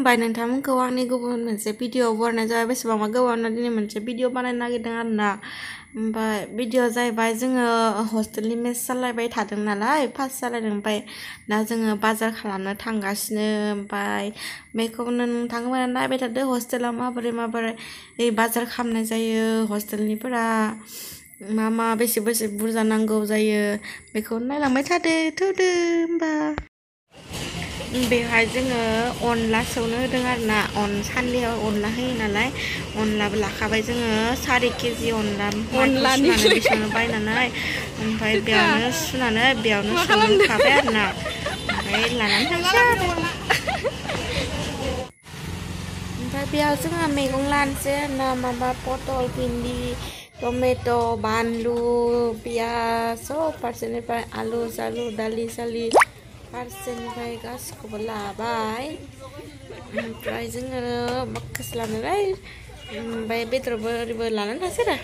खुलुमबाय नोंथांमोनखौ आंनि गुबुन मोनसे भिडिअ बरनाय जाबाय बेसेबांबा गोबावनो दिनै मोनसे भिडिअ बानायनो नागिरदों आरोना ओमफ्राय भिडिअ जाहैबाय जोङो हस्टेलनि मेस सालायबाय थादों नालाय फार्स्ट सालायदों ओमफ्राय दा जोङो बाजार खालामनो थांगासिनो ओमफ्राय बेखौनो नोंथांमोना नायबाय थादो हस्टेलाव माबोरै बाजार खालामनाय जायो हस्टेलनिफोरा मा बेसे बुरजा नांगौ जायो बेखौ नायलांबाय थोदो होमबा बेवहाय जोङो अनला सौनो होदों आरोना सानदेआव अनला होयो नालाय अनलाबो लाखाबाय जोङो 4 केजि अनला सुनानै बेसेबां बायनानै ओमफ्राय बेयावनो सुनानै बेयावनो संनो होखाबाय आरोना ओमफ्राय लानानै थांसै आरो ओमफ्राय बेयाव जोङो मैगं लानोसै आरोना माबा पटल भिन्दि टमेट' बानलु पियास सब फारसेनिफ्राय आलु सालु दालि सालि फारसेनिफ्राय गासिखौबो लाबाय ओमफ्राय जोङो माखासे लानानै ओमफ्राय बेदरबो ओरैबो लानानै थांसै आरो